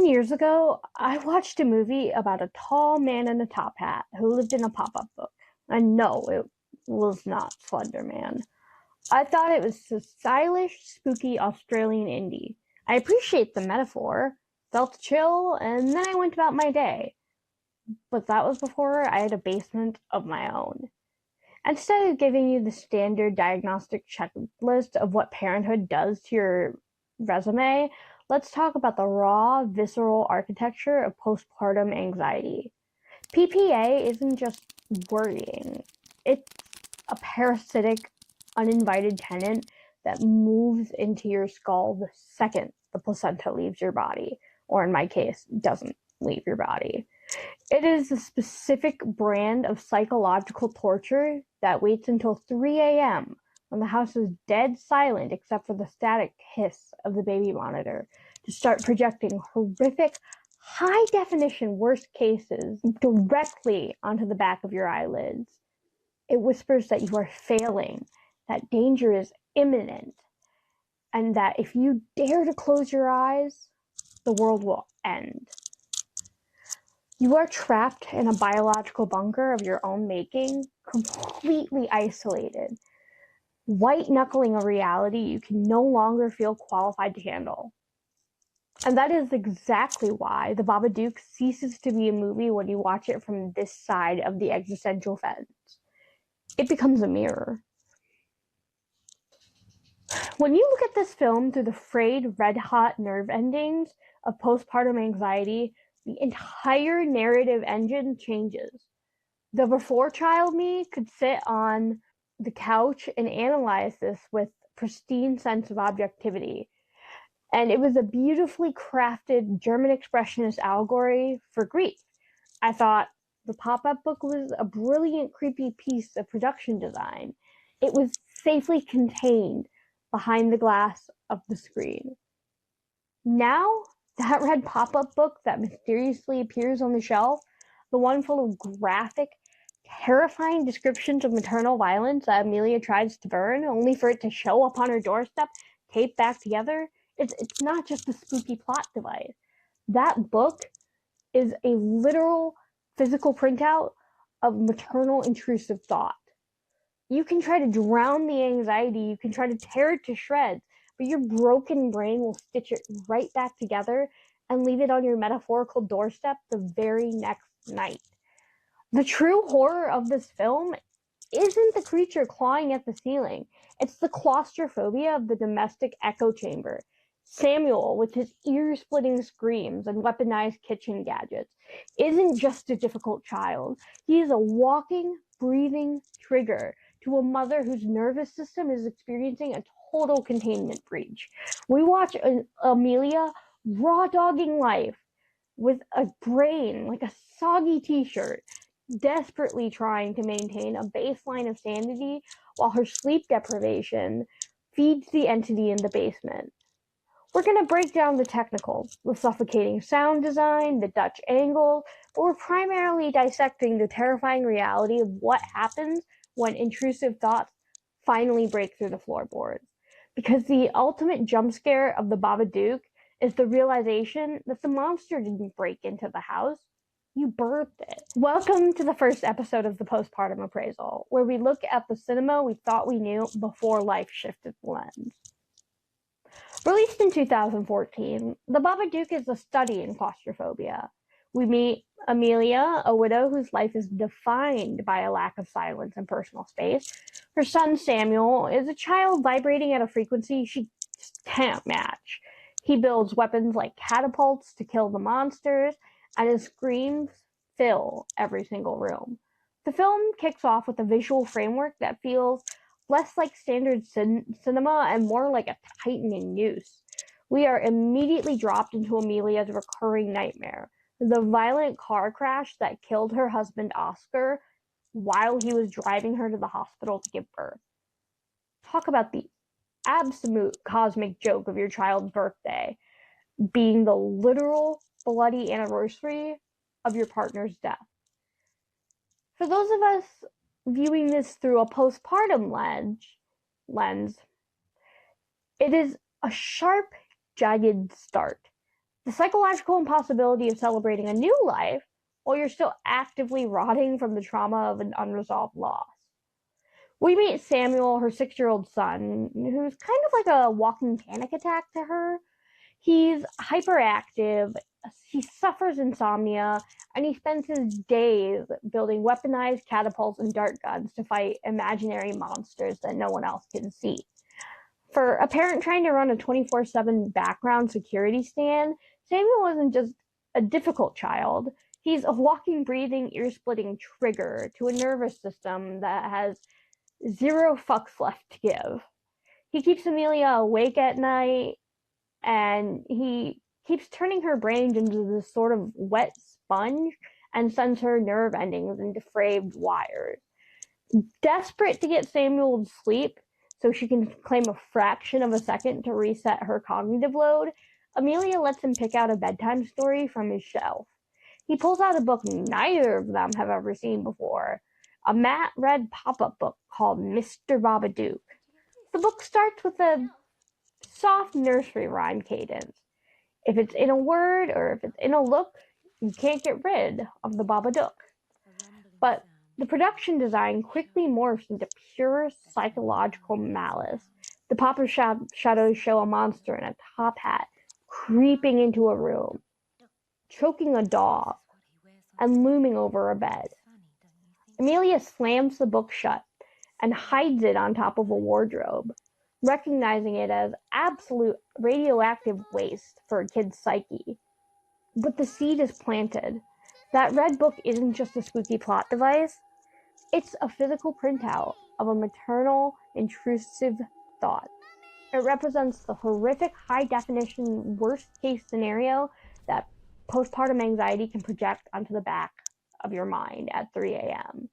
years ago, I watched a movie about a tall man in a top hat who lived in a pop-up book. And no, it was not Slender Man. I thought it was a stylish, spooky Australian indie. I appreciate the metaphor, felt chill, and then I went about my day. But that was before I had a basement of my own. Instead of giving you the standard diagnostic checklist of what parenthood does to your resume, let's talk about the raw, visceral architecture of postpartum anxiety. PPA isn't just worrying, it's a parasitic, uninvited tenant that moves into your skull the second the placenta leaves your body, or in my case, doesn't leave your body. It is a specific brand of psychological torture that waits until 3 a.m. when the house is dead silent except for the static hiss of the baby monitor to start projecting horrific, high-definition worst cases directly onto the back of your eyelids. It whispers that you are failing, that danger is imminent, and that if you dare to close your eyes, the world will end. You are trapped in a biological bunker of your own making, completely isolated, white-knuckling a reality you can no longer feel qualified to handle. And that is exactly why The Babadook ceases to be a movie when you watch it from this side of the existential fence. It becomes a mirror. When you look at this film through the frayed, red-hot nerve endings of postpartum anxiety, the entire narrative engine changes. The before-child me could sit on the couch and analyze this with pristine sense of objectivity. And it was a beautifully crafted German expressionist allegory for grief. I thought the pop-up book was a brilliant, creepy piece of production design. It was safely contained behind the glass of the screen. Now, that red pop-up book that mysteriously appears on the shelf, the one full of graphic, terrifying descriptions of maternal violence that Amelia tries to burn, only for it to show up on her doorstep, taped back together, it's not just a spooky plot device. That book is a literal physical printout of maternal intrusive thought. You can try to drown the anxiety, you can try to tear it to shreds, but your broken brain will stitch it right back together and leave it on your metaphorical doorstep the very next night. The true horror of this film isn't the creature clawing at the ceiling. It's the claustrophobia of the domestic echo chamber. Samuel, with his ear-splitting screams and weaponized kitchen gadgets, isn't just a difficult child. He is a walking, breathing trigger to a mother whose nervous system is experiencing a total containment breach. We watch Amelia raw-dogging life with a brain like a soggy t-shirt, desperately trying to maintain a baseline of sanity while her sleep deprivation feeds the entity in the basement. We're going to break down the technicals, the suffocating sound design, the Dutch angle, but we're primarily dissecting the terrifying reality of what happens when intrusive thoughts finally break through the floorboards. Because the ultimate jump scare of the Babadook is the realization that the monster didn't break into the house, you birthed it. Welcome to the first episode of the Postpartum Appraisal, where we look at the cinema we thought we knew before life shifted the lens. Released in 2014, The Babadook is a study in claustrophobia. We meet Amelia, a widow whose life is defined by a lack of silence and personal space. Her son Samuel is a child vibrating at a frequency she just can't match. He builds weapons like catapults to kill the monsters, and his screams fill every single room. The film kicks off with a visual framework that feels less like standard cinema and more like a tightening noose. We are immediately dropped into Amelia's recurring nightmare, the violent car crash that killed her husband Oscar while he was driving her to the hospital to give birth. Talk about the absolute cosmic joke of your child's birthday being the literal bloody anniversary of your partner's death. For those of us viewing this through a postpartum lens, it is a sharp, jagged start. The psychological impossibility of celebrating a new life while you're still actively rotting from the trauma of an unresolved loss. We meet Samuel, her 6-year-old son, who's kind of like a walking panic attack to her. He's hyperactive, he suffers insomnia, and he spends his days building weaponized catapults and dart guns to fight imaginary monsters that no one else can see. For a parent trying to run a 24/7 background security stand, Samuel isn't just a difficult child. He's a walking, breathing, ear-splitting trigger to a nervous system that has 0 fucks left to give. He keeps Amelia awake at night, and he keeps turning her brain into this sort of wet sponge and sends her nerve endings into frayed wires. Desperate to get Samuel to sleep so she can claim a fraction of a second to reset her cognitive load, Amelia lets him pick out a bedtime story from his shelf. He pulls out a book neither of them have ever seen before, a matte red pop-up book called Mr. Babadook. The book starts with a soft nursery rhyme cadence. If it's in a word or if it's in a look, you can't get rid of the Babadook. But the production design quickly morphs into pure psychological malice. The pop-up shadows show a monster in a top hat creeping into a room, choking a dog, and looming over a bed. Amelia slams the book shut and hides it on top of a wardrobe, recognizing it as absolute radioactive waste for a kid's psyche. But the seed is planted. That red book isn't just a spooky plot device, it's a physical printout of a maternal, intrusive thought. It represents the horrific, high-definition, worst-case scenario that postpartum anxiety can project onto the back of your mind at 3 a.m.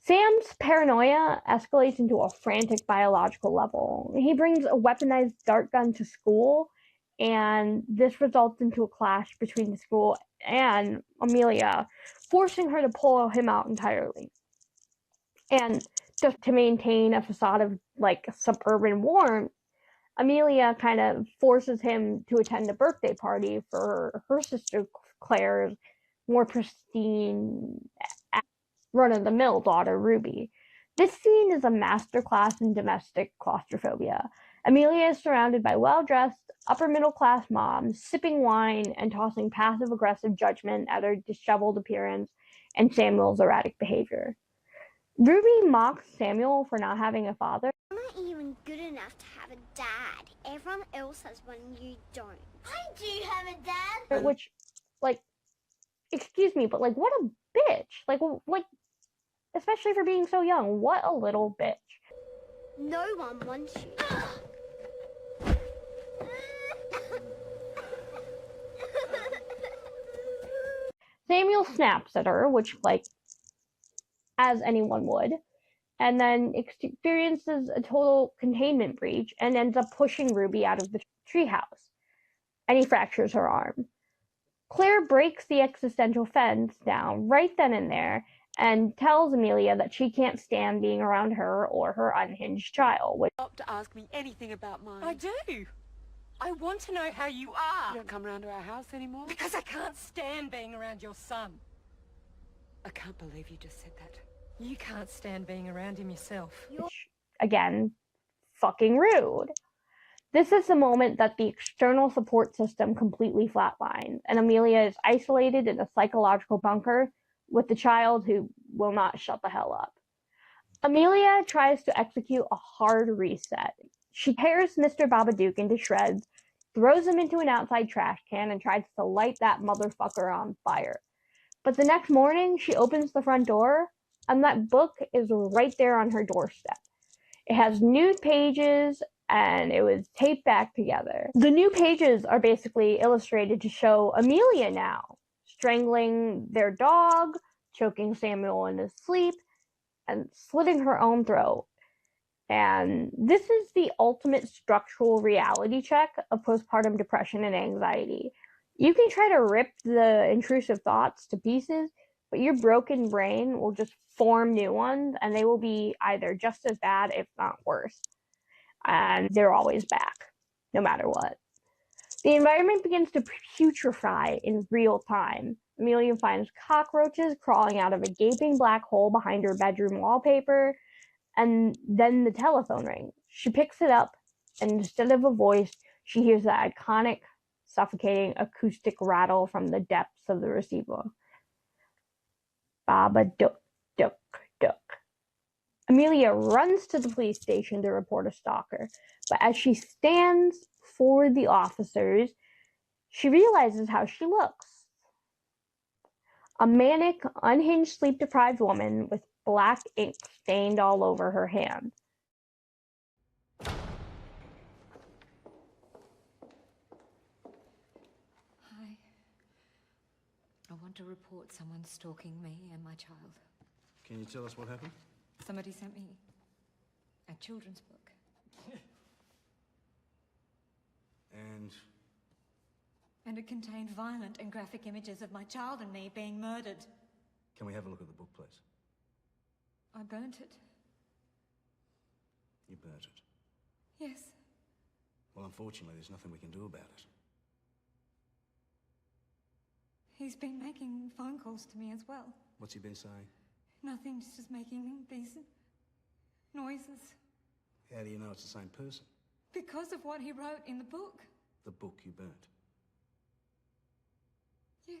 Sam's paranoia escalates into a frantic biological level. He brings a weaponized dart gun to school, and this results into a clash between the school and Amelia, forcing her to pull him out entirely. And just to maintain a facade of like suburban warmth, Amelia kind of forces him to attend a birthday party for her sister Claire's more pristine, run-of-the-mill daughter Ruby. This scene is a masterclass in domestic claustrophobia. Amelia is surrounded by well-dressed, upper-middle-class moms, sipping wine and tossing passive-aggressive judgment at her disheveled appearance and Samuel's erratic behavior. Ruby mocks Samuel for not having a father. You're not even good enough to have a dad. Everyone else has one, you don't. I do have a dad. Which, like, excuse me, but like, what a bitch. Like, especially for being so young. What a little bitch. No one wants you. Samuel snaps at her, which, like, as anyone would, and then experiences a total containment breach and ends up pushing Ruby out of the treehouse. And he fractures her arm. Claire breaks the existential fence down right then and there and tells Amelia that she can't stand being around her or her unhinged child. Stop to ask me anything about mine. I do. I want to know how you are. You don't come around to our house anymore? Because I can't stand being around your son. I can't believe you just said that. You can't stand being around him yourself. Which, again, fucking rude. This is the moment that the external support system completely flatlines, and Amelia is isolated in a psychological bunker with the child who will not shut the hell up. Amelia tries to execute a hard reset. She tears Mr. Babadook into shreds, throws him into an outside trash can, and tries to light that motherfucker on fire. But the next morning, she opens the front door, and that book is right there on her doorstep. It has new pages, and it was taped back together. The new pages are basically illustrated to show Amelia now, strangling their dog, choking Samuel in his sleep, and slitting her own throat. And this is the ultimate structural reality check of postpartum depression and anxiety. You can try to rip the intrusive thoughts to pieces, but your broken brain will just form new ones, and they will be either just as bad, if not worse. And they're always back, no matter what. The environment begins to putrefy in real time. Amelia finds cockroaches crawling out of a gaping black hole behind her bedroom wallpaper, and then the telephone rings. She picks it up, and instead of a voice, she hears the iconic, suffocating acoustic rattle from the depths of the receiver. Babadook, duck, duck. Amelia runs to the police station to report a stalker, but as she stands for the officers, she realizes how she looks. A manic, unhinged, sleep-deprived woman with black ink stained all over her hand. Hi. I want to report someone stalking me and my child. Can you tell us what happened? Somebody sent me a children's book. And And it contained violent and graphic images of my child and me being murdered. can we have a look at the book, please? I burnt it. You burnt it. Yes. Well, unfortunately, there's nothing we can do about it. He's been making phone calls to me as well. What's he been saying? Nothing, just making these noises. How do you know it's the same person? Because of what he wrote in the book. The book you burnt. Yes.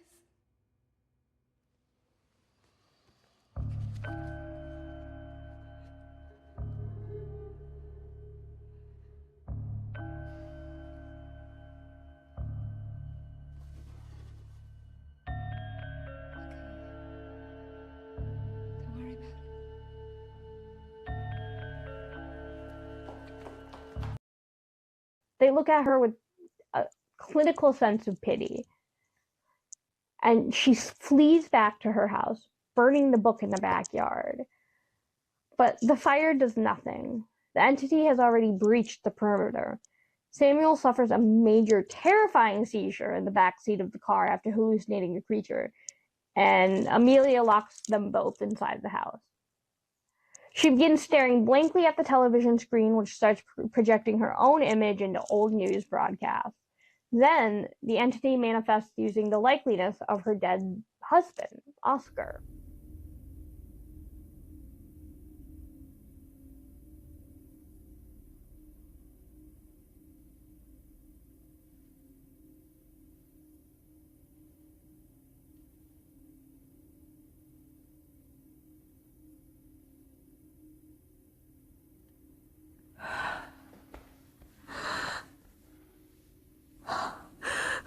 Don't worry about it. They look at her with a clinical sense of pity. And she flees back to her house, burning the book in the backyard. But the fire does nothing. The entity has already breached the perimeter. Samuel suffers a major, terrifying seizure in the back seat of the car after hallucinating a creature, and Amelia locks them both inside the house. She begins staring blankly at the television screen, which starts projecting her own image into old news broadcasts. Then, the entity manifests using the likeness of her dead husband, Oscar.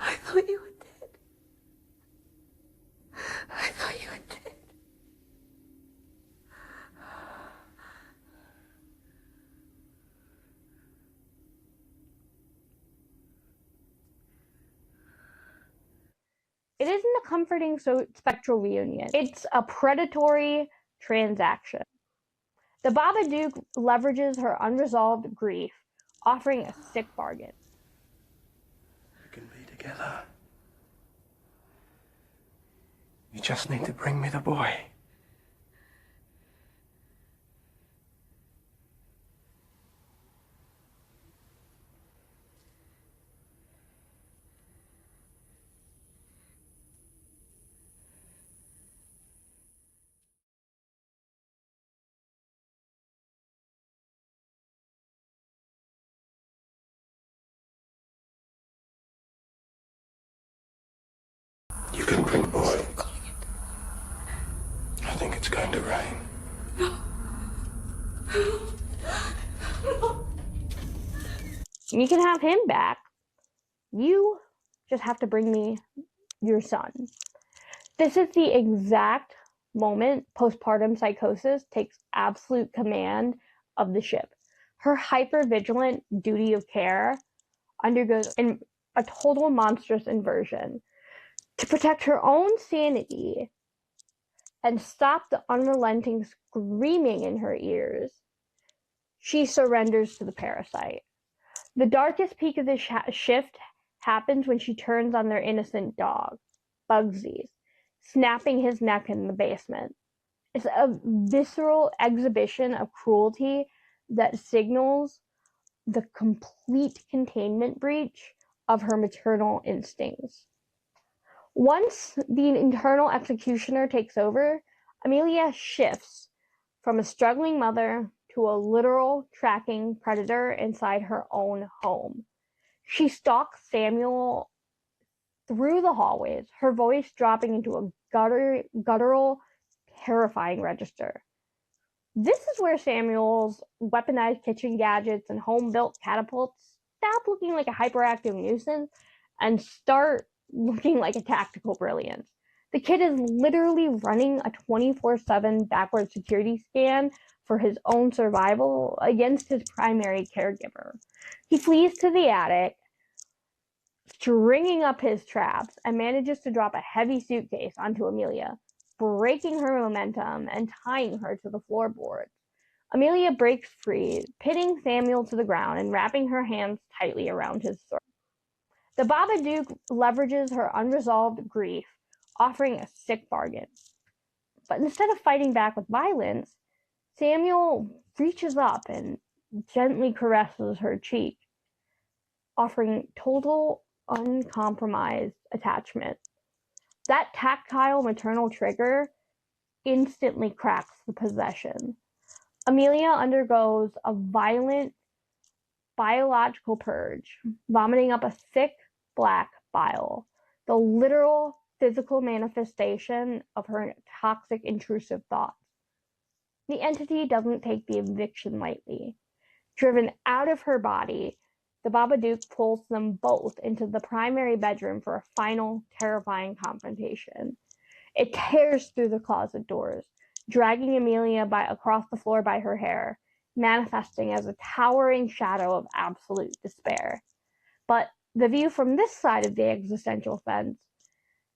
I thought you were dead. I thought you were dead. It isn't a comforting spectral reunion. It's a predatory transaction. The Babadook leverages her unresolved grief, offering a sick bargain. We can be together. You just need to bring me the boy. You can bring the boy. I think it's going to rain. You can have him back. You just have to bring me your son. This is the exact moment postpartum psychosis takes absolute command of the ship. Her hyper-vigilant duty of care undergoes a total monstrous inversion. To protect her own sanity and stop the unrelenting screaming in her ears, she surrenders to the parasite. The darkest peak of this shift happens when she turns on their innocent dog, Bugsy's, snapping his neck in the basement. It's a visceral exhibition of cruelty that signals the complete containment breach of her maternal instincts. Once the internal executioner takes over, Amelia shifts from a struggling mother to a literal tracking predator inside her own home. She stalks Samuel through the hallways, her voice dropping into a guttural, terrifying register. This is where Samuel's weaponized kitchen gadgets and home-built catapults stop looking like a hyperactive nuisance and start looking like a tactical brilliance. The kid is literally running a 24/7 backward security scan for his own survival against his primary caregiver. He flees to the attic, stringing up his traps, and manages to drop a heavy suitcase onto Amelia, breaking her momentum and tying her to the floorboards. Amelia breaks free, pinning Samuel to the ground and wrapping her hands tightly around his throat. The Babadook leverages her unresolved grief, offering a sick bargain. But instead of fighting back with violence, Samuel reaches up and gently caresses her cheek, offering total, uncompromised attachment. That tactile maternal trigger instantly cracks the possession. Amelia undergoes a violent biological purge, vomiting up a thick black bile, the literal physical manifestation of her toxic intrusive thoughts. The entity doesn't take the eviction lightly. Driven out of her body, the Babadook pulls them both into the primary bedroom for a final, terrifying confrontation. It tears through the closet doors, dragging Amelia across the floor by her hair, manifesting as a towering shadow of absolute despair. But the view from this side of the existential fence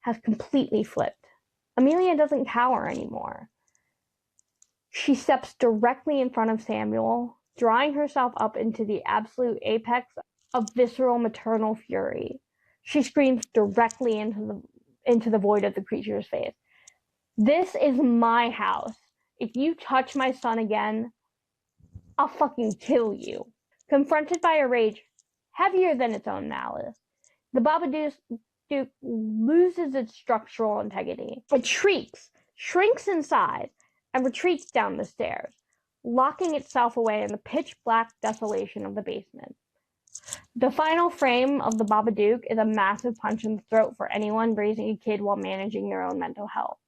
has completely flipped. Amelia doesn't cower anymore. She steps directly in front of Samuel, drawing herself up into the absolute apex of visceral maternal fury. She screams directly into the void of the creature's face. "This is my house. If you touch my son again, I'll fucking kill you." Confronted by a rage heavier than its own malice, the Babadook loses its structural integrity. It shrieks, shrinks in size, and retreats down the stairs, locking itself away in the pitch-black desolation of the basement. The final frame of the Babadook is a massive punch in the throat for anyone raising a kid while managing their own mental health.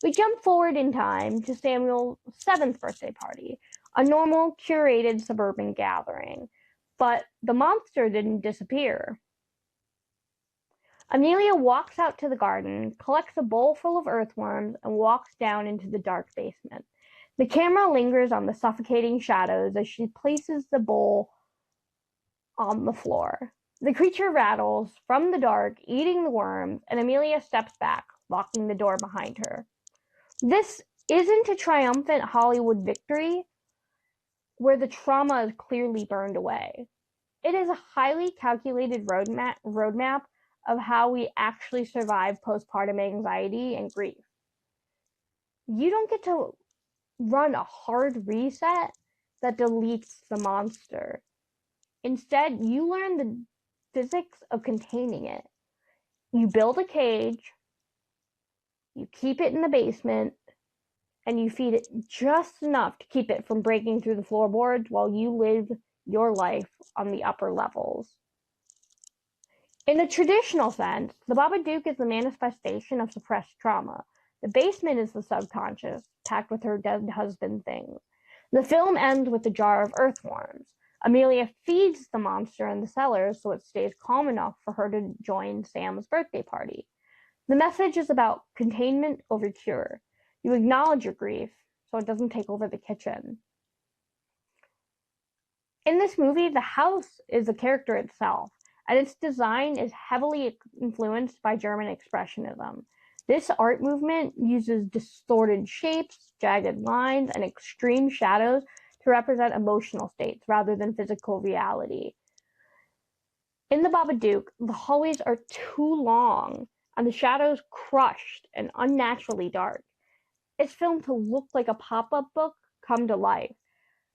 We jump forward in time to Samuel's 7th birthday party, a normal, curated suburban gathering. But the monster didn't disappear. Amelia walks out to the garden, collects a bowl full of earthworms, and walks down into the dark basement. The camera lingers on the suffocating shadows as she places the bowl on the floor. The creature rattles from the dark, eating the worms, and Amelia steps back, locking the door behind her. This isn't a triumphant Hollywood victory where the trauma is clearly burned away. It is a highly calculated roadmap of how we actually survive postpartum anxiety and grief. You don't get to run a hard reset that deletes the monster. Instead, you learn the physics of containing it. You build a cage, you keep it in the basement, and you feed it just enough to keep it from breaking through the floorboards while you live your life on the upper levels. In the traditional sense, the Babadook is the manifestation of suppressed trauma. The basement is the subconscious, packed with her dead husband things. The film ends with a jar of earthworms. Amelia feeds the monster in the cellars so it stays calm enough for her to join Sam's birthday party. The message is about containment over cure. You acknowledge your grief so it doesn't take over the kitchen. In this movie, the house is the character itself, and its design is heavily influenced by German Expressionism. This art movement uses distorted shapes, jagged lines, and extreme shadows to represent emotional states rather than physical reality. In the Babadook, the hallways are too long and the shadows crushed and unnaturally dark. It's filmed to look like a pop-up book come to life,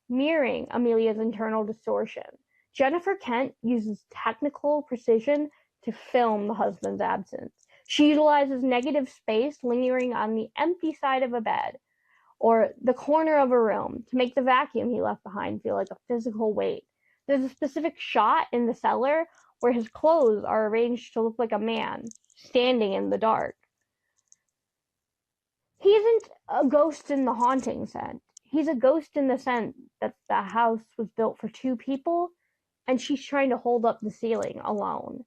mirroring Amelia's internal distortion. Jennifer Kent uses technical precision to film the husband's absence. She utilizes negative space lingering on the empty side of a bed or the corner of a room to make the vacuum he left behind feel like a physical weight. There's a specific shot in the cellar where his clothes are arranged to look like a man standing in the dark. He isn't a ghost in the haunting sense. He's a ghost in the sense that the house was built for two people and she's trying to hold up the ceiling alone.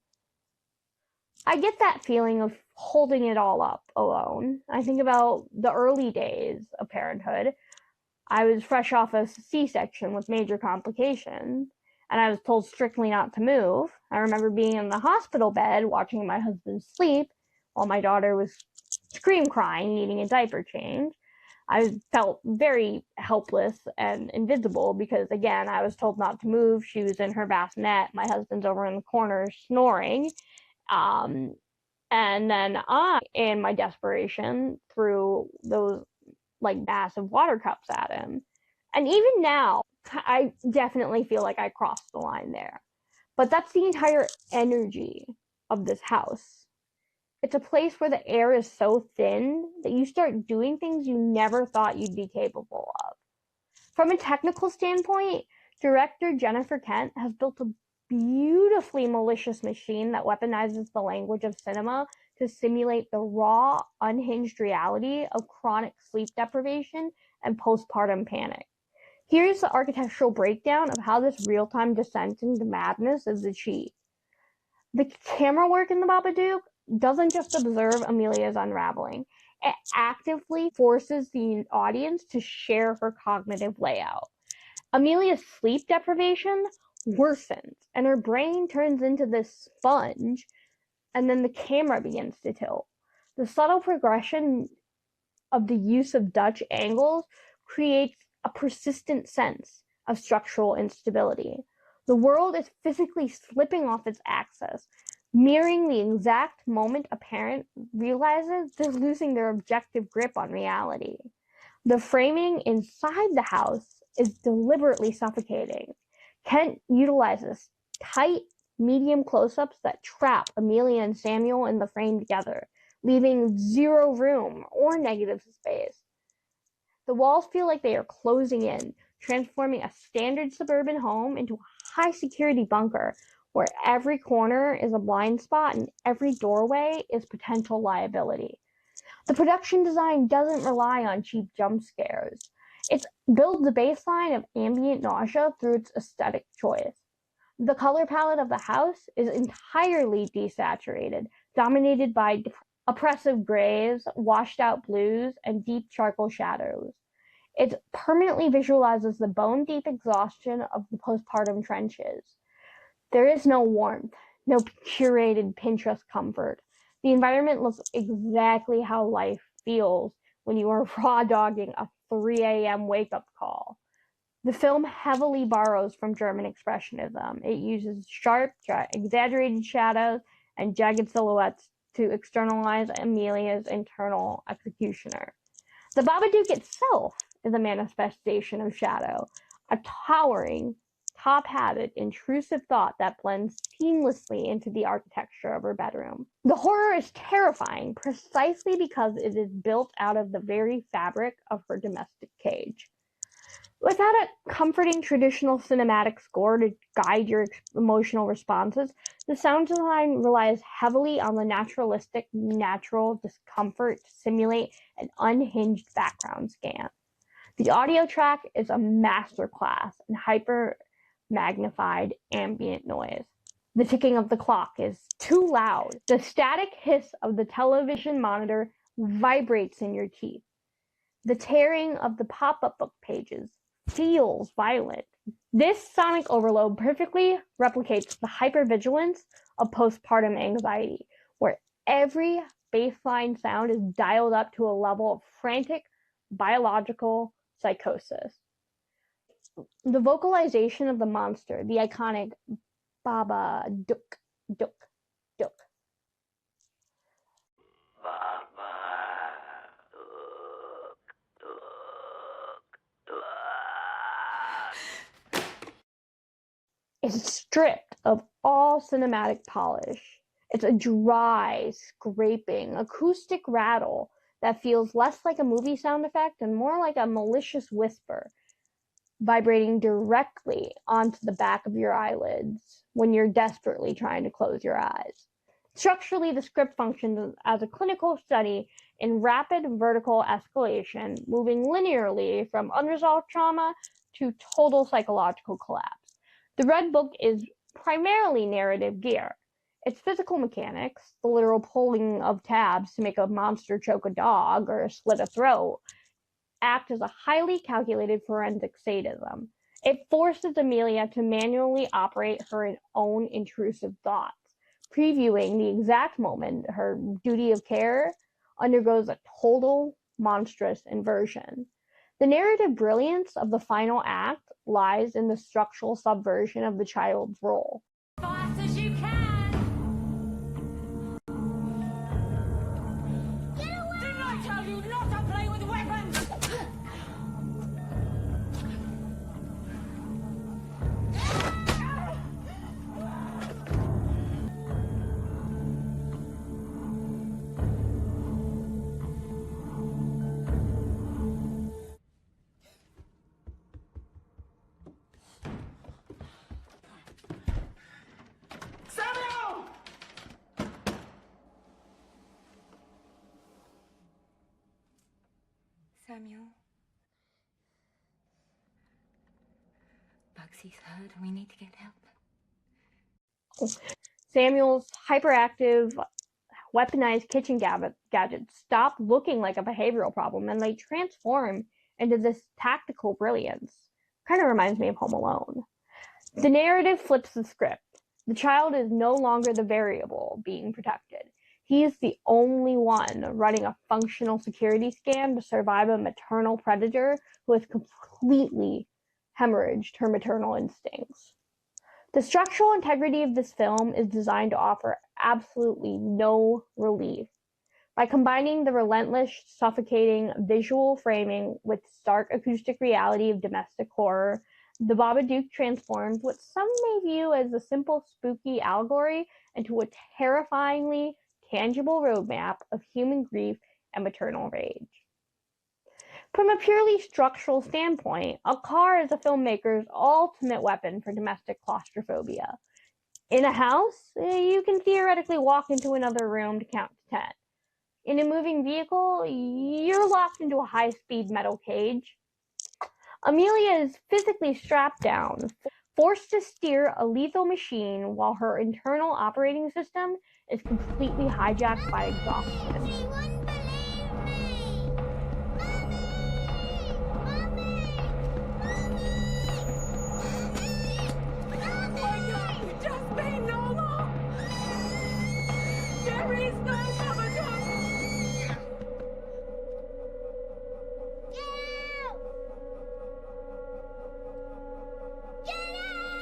I get that feeling of holding it all up alone. I think about the early days of parenthood. I was fresh off a C-section with major complications, and I was told strictly not to move. I remember being in the hospital bed watching my husband sleep while my daughter was scream crying, needing a diaper change. I felt very helpless and invisible because, again, I was told not to move. She was in her bassinet. My husband's over in the corner snoring. And then I, in my desperation, threw those like massive water cups at him. And even now, I definitely feel like I crossed the line there. But that's the entire energy of this house. It's a place where the air is so thin that you start doing things you never thought you'd be capable of. From a technical standpoint, director Jennifer Kent has built a beautifully malicious machine that weaponizes the language of cinema to simulate the raw, unhinged reality of chronic sleep deprivation and postpartum panic. Here's the architectural breakdown of how this real-time descent into madness is achieved. The camera work in the Babadook doesn't just observe Amelia's unraveling. It actively forces the audience to share her cognitive layout. Amelia's sleep deprivation worsens, and her brain turns into this sponge, and then the camera begins to tilt. The subtle progression of the use of Dutch angles creates a persistent sense of structural instability. The world is physically slipping off its axis, mirroring the exact moment a parent realizes they're losing their objective grip on reality. The framing inside the house is deliberately suffocating. Kent utilizes tight, medium close-ups that trap Amelia and Samuel in the frame together, leaving zero room or negative space. The walls feel like they are closing in, transforming a standard suburban home into a high-security bunker where every corner is a blind spot and every doorway is potential liability. The production design doesn't rely on cheap jump scares. It builds a baseline of ambient nausea through its aesthetic choice. The color palette of the house is entirely desaturated, dominated by oppressive grays, washed out blues, and deep charcoal shadows. It permanently visualizes the bone-deep exhaustion of the postpartum trenches. There is no warmth, no curated Pinterest comfort. The environment looks exactly how life feels when you are raw dogging a 3 a.m. wake-up call. The film heavily borrows from German Expressionism. It uses sharp, exaggerated shadows and jagged silhouettes to externalize Amelia's internal executioner. The Babadook itself is a manifestation of shadow, a towering, top-hatted, intrusive thought that blends seamlessly into the architecture of her bedroom. The horror is terrifying precisely because it is built out of the very fabric of her domestic cage. Without a comforting traditional cinematic score to guide your emotional responses, the sound design relies heavily on the naturalistic, natural discomfort to simulate an unhinged background scan. The audio track is a masterclass in hyper-magnified ambient noise. The ticking of the clock is too loud. The static hiss of the television monitor vibrates in your teeth. The tearing of the pop-up book pages feels violent. This sonic overload perfectly replicates the hypervigilance of postpartum anxiety, where every baseline sound is dialed up to a level of frantic biological psychosis. The vocalization of the monster, the iconic Babadook, Dook, Dook. is stripped of all cinematic polish. It's a dry, scraping, acoustic rattle that feels less like a movie sound effect and more like a malicious whisper, vibrating directly onto the back of your eyelids when you're desperately trying to close your eyes. Structurally, the script functions as a clinical study in rapid vertical escalation, moving linearly from unresolved trauma to total psychological collapse. The Red Book is primarily narrative gear. Its physical mechanics, the literal pulling of tabs to make a monster choke a dog or slit a throat, act as a highly calculated forensic sadism. It forces Amelia to manually operate her own intrusive thoughts, previewing the exact moment her duty of care undergoes a total monstrous inversion. The narrative brilliance of the final act lies in the structural subversion of the child's role. Fast as you can! Get away! Didn't I tell you not to play with weapons? Samuel! Samuel? Bugsy's hurt. We need to get help. Samuel's hyperactive, weaponized kitchen gadgets stop looking like a behavioral problem and they transform into this tactical brilliance. Kind of reminds me of Home Alone. The narrative flips the script. The child is no longer the variable being protected. He is the only one running a functional security scan to survive a maternal predator who has completely hemorrhaged her maternal instincts. The structural integrity of this film is designed to offer absolutely no relief. By combining the relentless, suffocating visual framing with stark acoustic reality of domestic horror, the Babadook transforms what some may view as a simple spooky allegory into a terrifyingly tangible roadmap of human grief and maternal rage. From a purely structural standpoint, a car is a filmmaker's ultimate weapon for domestic claustrophobia. In a house, you can theoretically walk into another room to count to 10. In a moving vehicle, you're locked into a high-speed metal cage. Amelia is physically strapped down, forced to steer a lethal machine while her internal operating system is completely hijacked by exhaustion. She wouldn't believe me! Why can't you just be normal? There is no Babadook!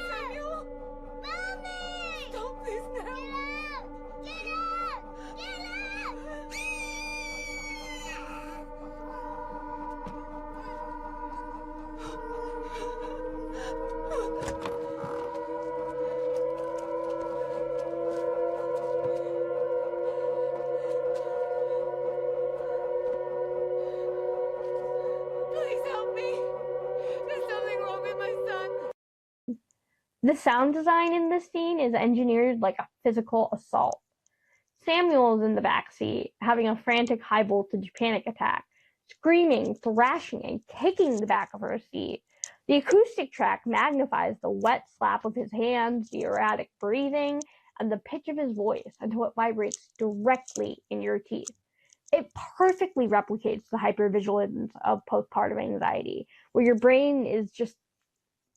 Samuel! Mommy! Stop this now! Get out! Get out! Please help me! There's something wrong with my son! The sound design in this scene is engineered like a physical assault. Samuel is in the backseat, having a frantic high-voltage panic attack, screaming, thrashing, and kicking the back of her seat. The acoustic track magnifies the wet slap of his hands, the erratic breathing, and the pitch of his voice until it vibrates directly in your teeth. It perfectly replicates the hypervigilance of postpartum anxiety, where your brain is just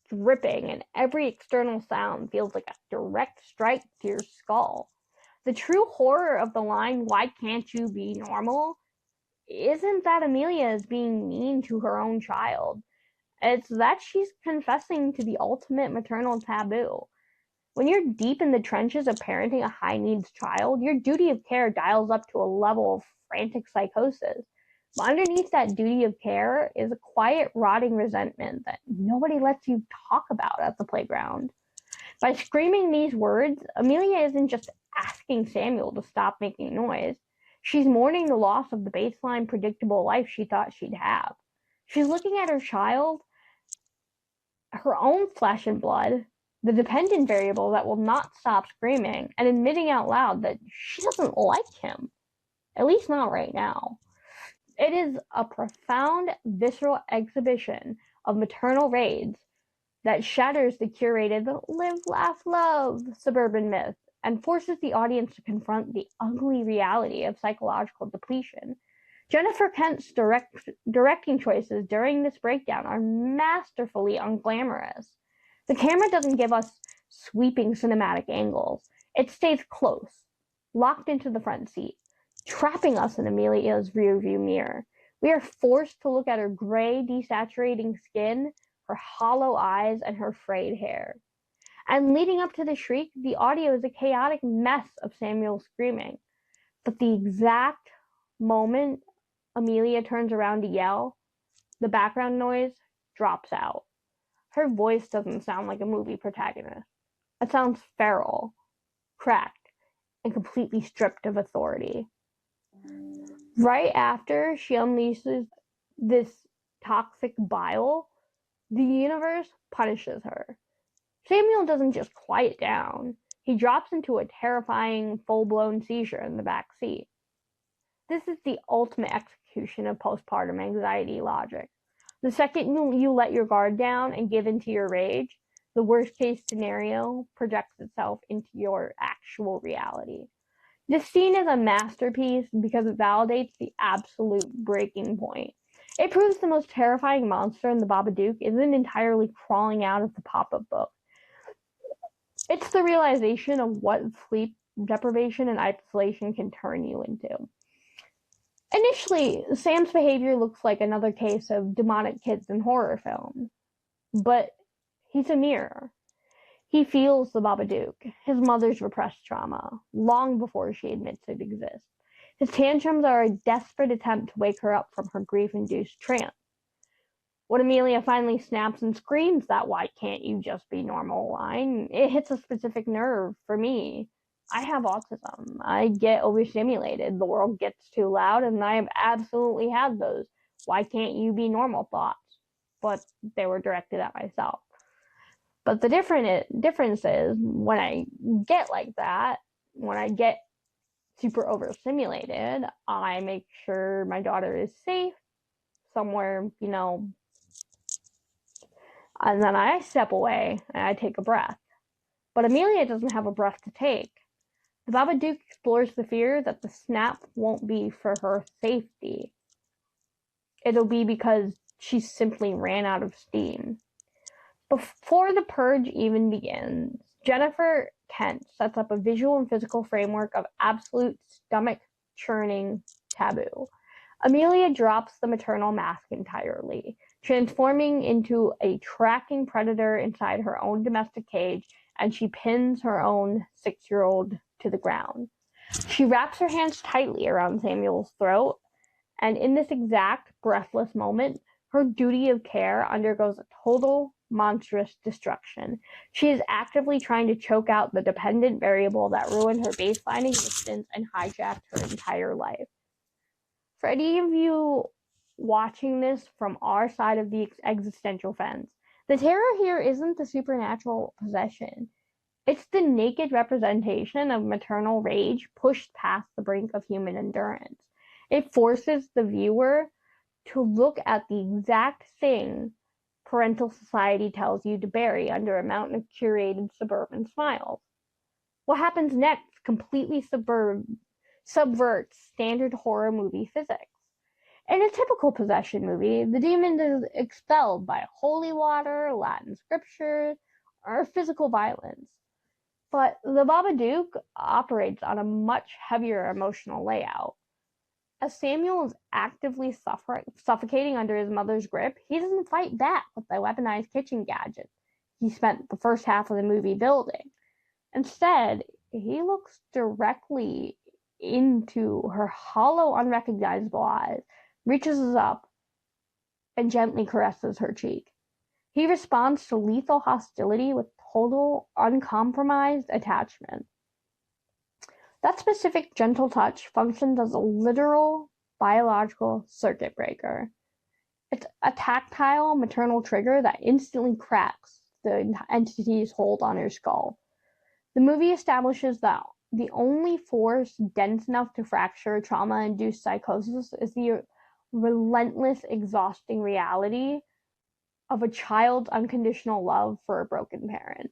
dripping and every external sound feels like a direct strike to your skull. The true horror of the line, "Why can't you be normal?" isn't that Amelia is being mean to her own child. It's that she's confessing to the ultimate maternal taboo. When you're deep in the trenches of parenting a high-needs child, your duty of care dials up to a level of frantic psychosis. But underneath that duty of care is a quiet, rotting resentment that nobody lets you talk about at the playground. By screaming these words, Amelia isn't just asking Samuel to stop making noise. She's mourning the loss of the baseline, predictable life she thought she'd have. She's looking at her child, her own flesh and blood, the dependent variable that will not stop screaming, and admitting out loud that she doesn't like him. At least not right now. It is a profound, visceral exhibition of maternal rage that shatters the curated live, laugh, love suburban myth and forces the audience to confront the ugly reality of psychological depletion. Jennifer Kent's directing choices during this breakdown are masterfully unglamorous. The camera doesn't give us sweeping cinematic angles. It stays close, locked into the front seat, trapping us in Amelia's rearview mirror. We are forced to look at her gray, desaturating skin, her hollow eyes, and her frayed hair. And leading up to the shriek, the audio is a chaotic mess of Samuel screaming. But the exact moment Amelia turns around to yell, the background noise drops out. Her voice doesn't sound like a movie protagonist. It sounds feral, cracked, and completely stripped of authority. Right after she unleashes this toxic bile, the universe punishes her. Samuel doesn't just quiet down. He drops into a terrifying, full-blown seizure in the back seat. This is the ultimate execution of postpartum anxiety logic. The second you let your guard down and give into your rage, the worst-case scenario projects itself into your actual reality. This scene is a masterpiece because it validates the absolute breaking point. It proves the most terrifying monster in the Babadook isn't entirely crawling out of the pop-up book. It's the realization of what sleep deprivation and isolation can turn you into. Initially, Sam's behavior looks like another case of demonic kids in horror films, but he's a mirror. He feels the Babadook, his mother's repressed trauma, long before she admits it exists. His tantrums are a desperate attempt to wake her up from her grief-induced trance. When Amelia finally snaps and screams that "why can't you just be normal" line, it hits a specific nerve for me. I have autism. I get overstimulated. The world gets too loud, and I have absolutely had those "why can't you be normal" thoughts, but they were directed at myself. But the difference is when I get like that, when I get super overstimulated, I make sure my daughter is safe somewhere, and then I step away and I take a breath. But Amelia doesn't have a breath to take. The Babadook explores the fear that the snap won't be for her safety. It'll be because she simply ran out of steam. Before the purge even begins, Jennifer Kent sets up a visual and physical framework of absolute stomach-churning taboo. Amelia drops the maternal mask entirely, transforming into a tracking predator inside her own domestic cage, and she pins her own 6-year-old to the ground. She wraps her hands tightly around Samuel's throat, and in this exact breathless moment, her duty of care undergoes a total monstrous destruction. She is actively trying to choke out the dependent variable that ruined her baseline existence and hijacked her entire life. For any of you watching this from our side of the existential fence, the terror here isn't the supernatural possession. It's the naked representation of maternal rage pushed past the brink of human endurance. It forces the viewer to look at the exact thing parental society tells you to bury under a mountain of curated suburban smiles. What happens next completely subverts standard horror movie physics. In a typical possession movie, the demon is expelled by holy water, Latin scripture, or physical violence. But the Babadook operates on a much heavier emotional layout. As Samuel is actively suffocating under his mother's grip, he doesn't fight back with the weaponized kitchen gadget he spent the first half of the movie building. Instead, he looks directly into her hollow, unrecognizable eyes, reaches up, and gently caresses her cheek. He responds to lethal hostility with total, uncompromised attachment. That specific gentle touch functions as a literal biological circuit breaker. It's a tactile maternal trigger that instantly cracks the entity's hold on her skull. The movie establishes that the only force dense enough to fracture trauma-induced psychosis is the relentless, exhausting reality of a child's unconditional love for a broken parent.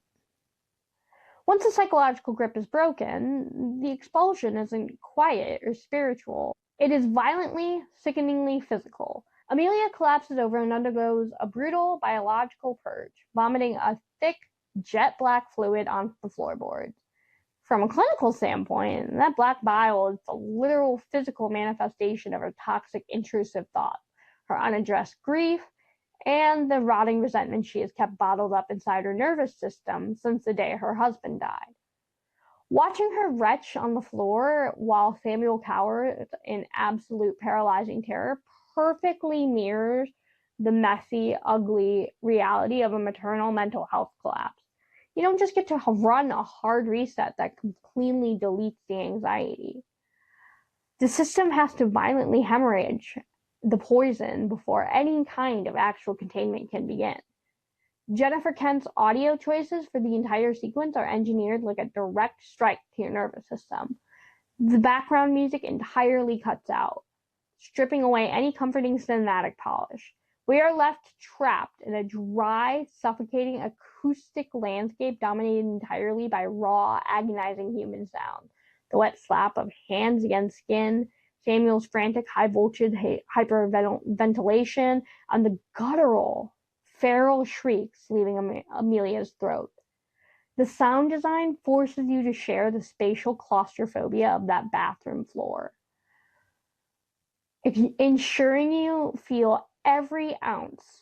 Once the psychological grip is broken, the expulsion isn't quiet or spiritual. It is violently, sickeningly physical. Amelia collapses over and undergoes a brutal biological purge, vomiting a thick, jet-black fluid onto the floorboards. From a clinical standpoint, that black bile is the literal physical manifestation of her toxic, intrusive thoughts, her unaddressed grief, and the rotting resentment she has kept bottled up inside her nervous system since the day her husband died. Watching her retch on the floor while Samuel cowers in absolute paralyzing terror perfectly mirrors the messy, ugly reality of a maternal mental health collapse. You don't just get to run a hard reset that cleanly deletes the anxiety. The system has to violently hemorrhage the poison before any kind of actual containment can begin. Jennifer Kent's audio choices for the entire sequence are engineered like a direct strike to your nervous system. The background music entirely cuts out, stripping away any comforting cinematic polish. We are left trapped in a dry, suffocating acoustic landscape dominated entirely by raw, agonizing human sound. The wet slap of hands against skin, Samuel's frantic high-voltage hyperventilation, and the guttural, feral shrieks leaving Amelia's throat. The sound design forces you to share the spatial claustrophobia of that bathroom floor, ensuring you feel every ounce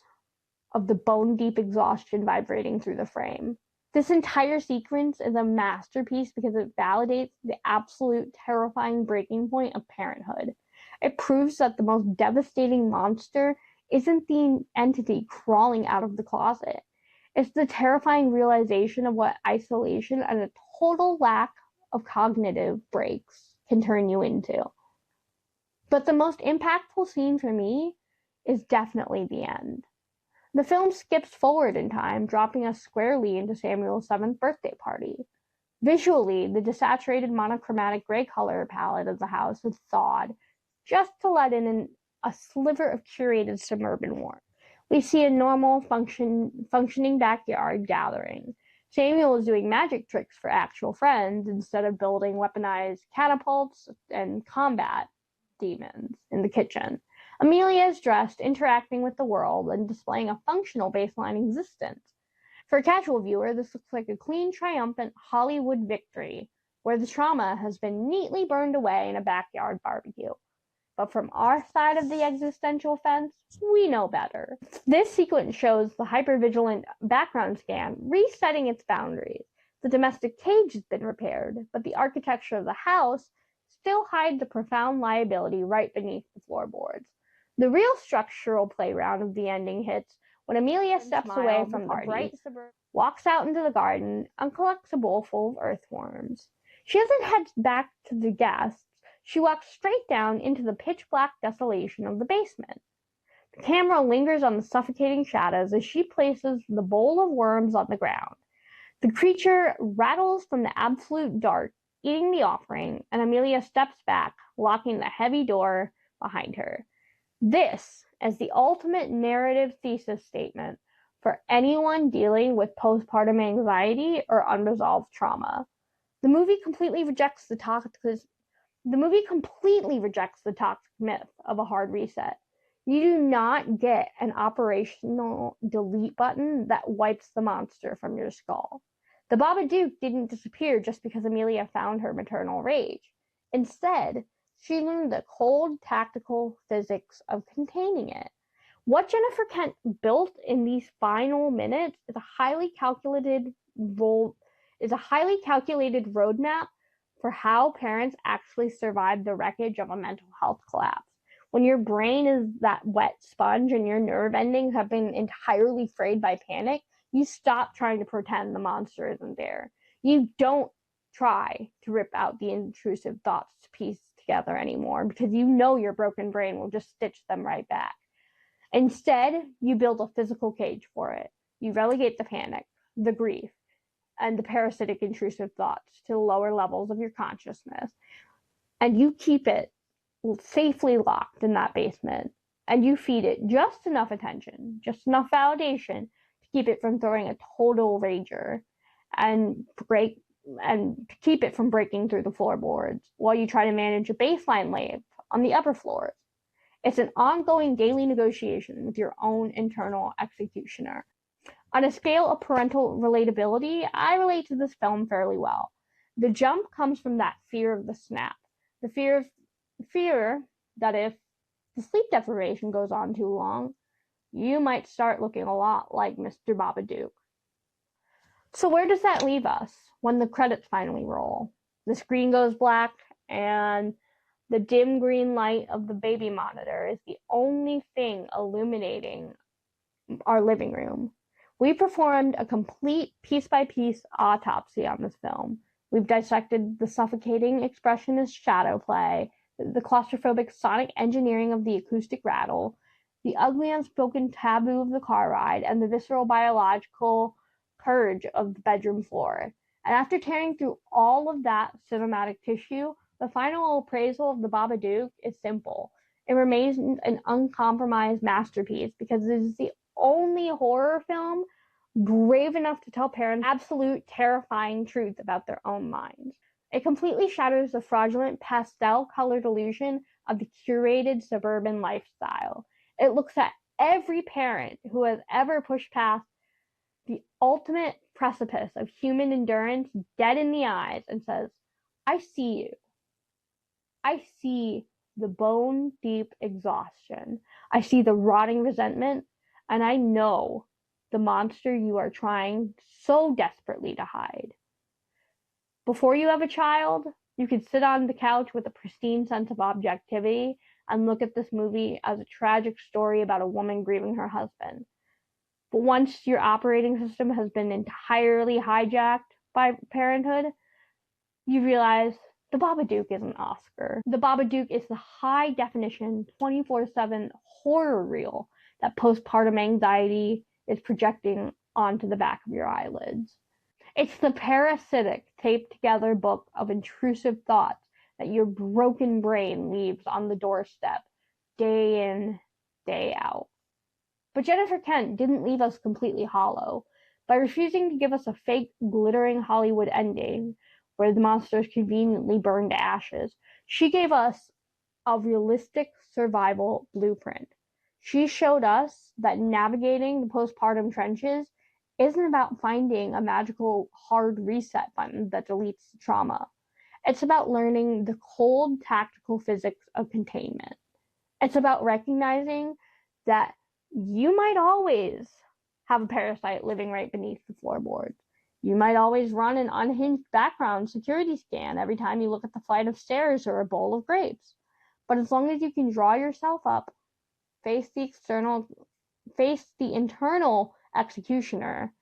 of the bone-deep exhaustion vibrating through the frame. This entire sequence is a masterpiece because it validates the absolute terrifying breaking point of parenthood. It proves that the most devastating monster isn't the entity crawling out of the closet. It's the terrifying realization of what isolation and a total lack of cognitive breaks can turn you into. But the most impactful scene for me is definitely the end. The film skips forward in time, dropping us squarely into Samuel's 7th birthday party. Visually, the desaturated monochromatic gray color palette of the house is thawed, just to let in a sliver of curated suburban warmth. We see a normal, functioning backyard gathering. Samuel is doing magic tricks for actual friends instead of building weaponized catapults and combat demons in the kitchen. Amelia is dressed, interacting with the world, and displaying a functional baseline existence. For a casual viewer, this looks like a clean, triumphant Hollywood victory, where the trauma has been neatly burned away in a backyard barbecue. But from our side of the existential fence, we know better. This sequence shows the hypervigilant background scan resetting its boundaries. The domestic cage has been repaired, but the architecture of the house still hides the profound liability right beneath the floorboards. The real structural playground of the ending hits when Amelia steps away from the party, walks out into the garden, and collects a bowl full of earthworms. She doesn't head back to the guests. She walks straight down into the pitch-black desolation of the basement. The camera lingers on the suffocating shadows as she places the bowl of worms on the ground. The creature rattles from the absolute dark, eating the offering, and Amelia steps back, locking the heavy door behind her. This is the ultimate narrative thesis statement for anyone dealing with postpartum anxiety or unresolved trauma. The movie completely rejects the toxic myth of a hard reset. You do not get an operational delete button that wipes the monster from your skull. The Babadook didn't disappear just because Amelia found her maternal rage. Instead, she learned the cold, tactical physics of containing it. What Jennifer Kent built in these final minutes is a highly calculated roadmap for how parents actually survive the wreckage of a mental health collapse. When your brain is that wet sponge and your nerve endings have been entirely frayed by panic, You stop trying to pretend the monster isn't there. You don't try to rip out the intrusive thoughts to piece together anymore because you know your broken brain will just stitch them right back. Instead, you build a physical cage for it. You relegate the panic, the grief, and the parasitic intrusive thoughts to the lower levels of your consciousness. And you keep it safely locked in that basement. And you feed it just enough attention, just enough validation to keep it from throwing a total rager and to keep it from breaking through the floorboards while you try to manage a baseline life on the upper floors. It's an ongoing daily negotiation with your own internal executioner. On a scale of parental relatability, I relate to this film fairly well. The jump comes from that fear of the snap. The fear that if the sleep deprivation goes on too long, you might start looking a lot like Mr. Babadook. So where does that leave us when the credits finally roll? The screen goes black and the dim green light of the baby monitor is the only thing illuminating our living room. We performed a complete piece-by-piece autopsy on this film. We've dissected the suffocating expressionist shadow play, the claustrophobic sonic engineering of the acoustic rattle, the ugly unspoken taboo of the car ride, and the visceral biological purge of the bedroom floor. And after tearing through all of that cinematic tissue, the final appraisal of the Babadook is simple. It remains an uncompromised masterpiece because it is the only horror film brave enough to tell parents absolute terrifying truth about their own minds. It completely shatters the fraudulent pastel-colored illusion of the curated suburban lifestyle. It looks at every parent who has ever pushed past the ultimate precipice of human endurance dead in the eyes and says, I see you. I see the bone-deep exhaustion. I see the rotting resentment, and I know the monster you are trying so desperately to hide. Before you have a child, you can sit on the couch with a pristine sense of objectivity and look at this movie as a tragic story about a woman grieving her husband. But once your operating system has been entirely hijacked by parenthood, you realize the Babadook isn't Oscar. The Babadook is the high-definition, 24/7 horror reel that postpartum anxiety is projecting onto the back of your eyelids. It's the parasitic, taped-together book of intrusive thoughts that your broken brain leaves on the doorstep, day in, day out. But Jennifer Kent didn't leave us completely hollow. By refusing to give us a fake, glittering Hollywood ending, where the monsters conveniently burned to ashes, she gave us a realistic survival blueprint. She showed us that navigating the postpartum trenches isn't about finding a magical hard reset button that deletes the trauma. It's about learning the cold, tactical physics of containment. It's about recognizing that you might always have a parasite living right beneath the floorboards. You might always run an unhinged background security scan every time you look at the flight of stairs or a bowl of grapes. But as long as you can draw yourself up, face the internal executioner,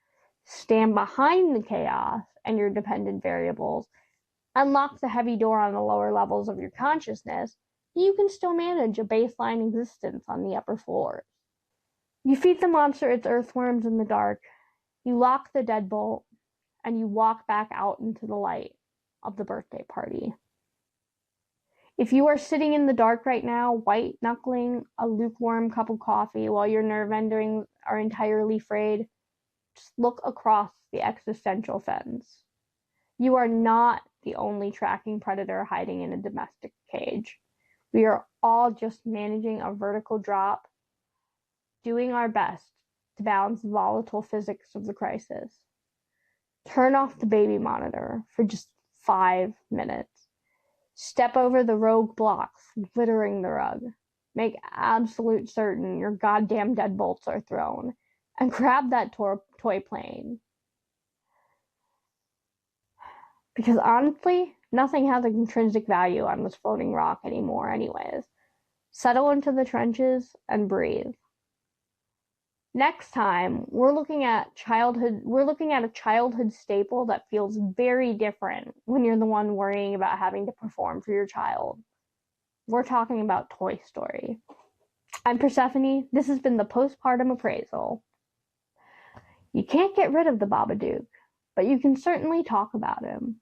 stand behind the chaos and your dependent variables, unlock the heavy door on the lower levels of your consciousness, you can still manage a baseline existence on the upper floors. You feed the monster its earthworms in the dark, you lock the deadbolt, and you walk back out into the light of the birthday party. If you are sitting in the dark right now, white-knuckling a lukewarm cup of coffee while your nerve endings are entirely frayed, just look across the existential fence. You are not the only tracking predator hiding in a domestic cage. We are all just managing a vertical drop, doing our best to balance the volatile physics of the crisis. Turn off the baby monitor for just 5 minutes. Step over the rogue blocks littering the rug. Make absolute certain your goddamn deadbolts are thrown. And grab that toy plane. Because honestly, nothing has an intrinsic value on this floating rock anymore anyways. Settle into the trenches and breathe. Next time, we're looking at a childhood staple that feels very different when you're the one worrying about having to perform for your child. We're talking about Toy Story. I'm Persephone. This has been the Postpartum Appraisal. You can't get rid of the Babadook, but you can certainly talk about him.